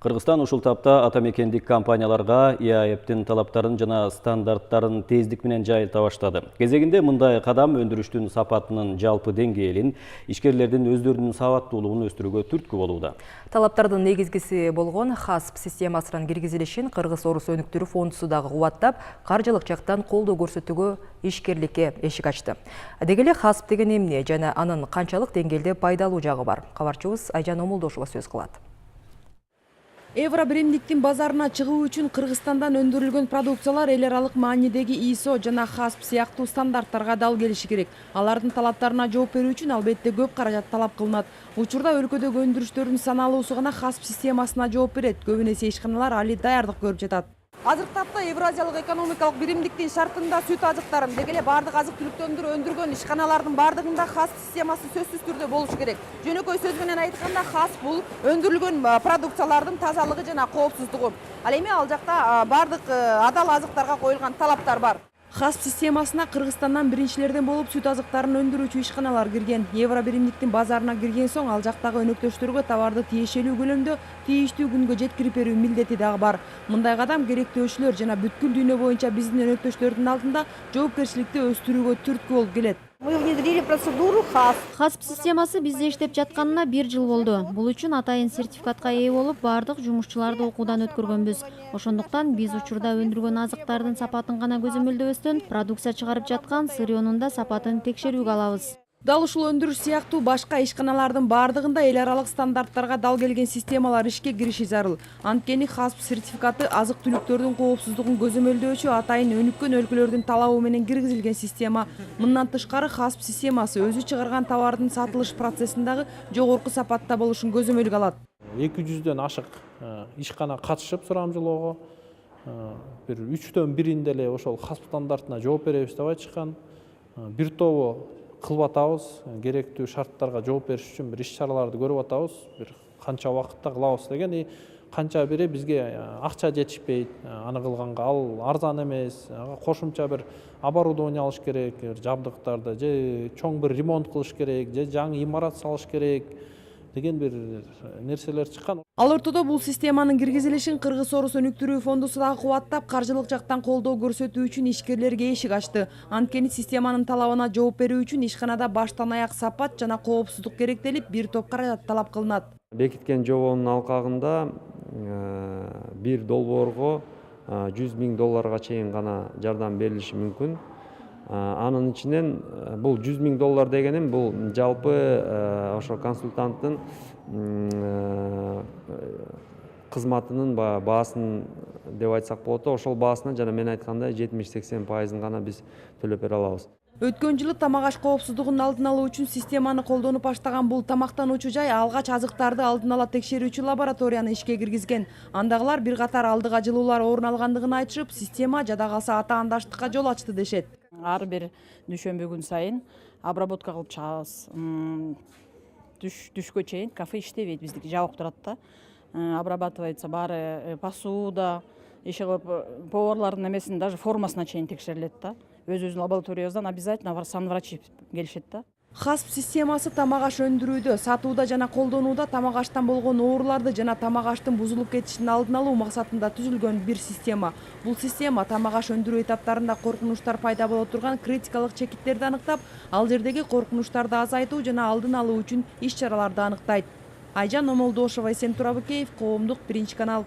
Кыргызстан ушул тапта атамекендик компанияларга ИАЭПтин талаптарын жана стандарттарын тездик менен жайылта баштады. Кезегинде мындай кадам өндүрүштүн сапатынын жалпы деңгээлин, ишкерлердин өздөрүнүн сабаттуулугун өстүрүүгө түрткү болууда. Талаптардын негизгиси болгон ХАСП системасынын киргизилишин Кыргыз-Орус өнүктүрүү фондусу дагы кубаттап, каржылык жактан колдоо көрсөтүүгө ишкерликке эшик ачты. Деги эле ХАСП деген эмне жана анын канчалык деңгээлде пайдалуу жагы бар? Кабарчыбыз Айжан Омолдошова сөз кылат. Евро биримдиктин базарына чыгуу үчүн Кыргызстандан өндүрүлгөн продукциялар эл аралык маанидеги ISO жана ХАСП сыяктуу стандарттарга дал келиши керек. Алардын талаптарына жооп берүү үчүн албетте көп каражат талап кылынат. Учурда өлкөдөгү өндүрүштөрдүн саналуусу гана ХАСП системасына жооп берет. Көбүн эсе ишканалар али даярдык көрүп жатат. Азыркы тапта Евразиялык экономикалык биримдиктин шартында сүт азыктарын, деги эле бардык азык түлүктөрдү өндүргөн ишканалардын бардыгында ХАСП системасы сөзсүз түрдө болушу керек. Жөнөкөй сөз менен айтканда ХАСП бул өндүрүлгөн продукциялардын тазалыгы жана коопсуздугу. Ал эми ал жакта бардык адал азыктарга коюлган талаптар бар. ХАСП системасына Кыргызстандан биринчилерден болуп сүт азыктарын өндүрүүчү ишканалар кирген. Евро биримдиктин базарына кирген соң ал жактагы өнөктөштөргө товарды тиешелүү көлөмдө тийиштүү күнгө жеткирип берүү милдети дагы бар. Мындай кадам керектөөчүлөр жана бүткүл дүйнө боюнча биздин өнөктөштөрдүн алдында жоопкерчиликти өстүрүүгө түрткү болуп келет. Мы внедрили процедуру ХАСП. ХАСП системасы бизде иштеп жатканына 1 жыл болду. Бул үчүн атайын сертификатка ээ болуп, бардык жумушчуларды окуудан өткөргөнбүз. Ошондуктан биз учурда өндүргөн азыктардын сапатын гана көзөмөлдөбөстөн, продукция чыгарып жаткан сырьёнун да сапатын текшерүүгө алабыз. Дал ушул өндүрүш сыяктуу башка ишканалардын бардыгында эл аралык стандарттарга дал келген системалар ишке кириши зарыл. Анткени ХАСП сертификаты азык-түлүктөрдүн коопсуздугун көзөмөлдөөчү атайын өнүккөн өлкөлөрдүн талабы менен киргизилген система. Мындан тышкары ХАСП системасы өзү чыгарган товардын сатылыш процессиндагы жогорку сапатта болушун көзөмөлгө алат. 200дөн ашык ишкана катышып сурамжылоого, бир 3дөн 1 эле ошол ХАСП стандартына жооп беребиз деп айтышкан. Бир тобу кылып атабыз, керектүү шарттарга жооп бериш үчүн бир иш-чараларды көрүп атабыз, бир канча убакытта кылабыз деген, канча бири бизге акча жетишпейт, аны кылганга ал арзан эмес, кошумча бир оборудование алыш керек, жабдыктарды, же чоң бир ремонт кылыш керек, же жаңы имарат салыш керек деген бир нерселер чыккан. Ал ортодо бул системанын киргизилишин Кыргыз-Орус өнүктүрүү фондусу дагы кубаттап, каржылык жактан колдоо көрсөтүү үчүн ишкерлерге эшик ачты. Анткени системанын талабына жооп берүү үчүн ишканада баштан аяк сапат жана коопсуздук керектелип, бир топ каражат талап кылынат. Бекиткен жобонун алкагында бир долбоорго $100,000 чейин гана жардам берилиши мүмкүн. Анын ичинен бул $100,000 дегеним бул жалпы ошо консультанттын кызматынын баасын деп айтсак болот. Ошол баасына жана мен айткандай 70-80% гана биз төлөп бере алабыз. Өткөн жылы тамак аш коопсуздугунун алдын алуу үчүн системаны колдонуп баштаган бул тамактануучу жай алгач азыктарды алдын ала текшерүүчү лабораторияны ишке киргизген. Андагылар бир катар алдыга жылуулар орун алгандыгын айтышып, система жада калса атаандаштыкка жол ачты дешет. Ар бир дүйшөмбү күн сайын обработка кылып чыгабыз. Түшкө чейин кафе иштебейт, биздики жабык турат да. Обрабатывается баары посуда, иши кылып поварлардын эмесин даже формасына чейин текшерилет да. Өзүбүздүн лабораториябыздан обязательно санврачи келишет да. ХАСП системасы тамак аш өндүрүүдө, сатууда жана колдонууда тамак аштан болгон ооруларды жана тамак аштын бузулуп кетишин алдын алуу максатында түзүлгөн бир система. Бул система тамак аш өндүрүү этаптарында коркунучтар пайда боло турган критикалык чекиттерди аныктап, ал жердеги коркунучтарды азайтуу жана алдын алуу үчүн иш-чараларды аныктайт. Айжан Омолдошова, Эсен Турабыкеев, Коомдук, Биринчи канал.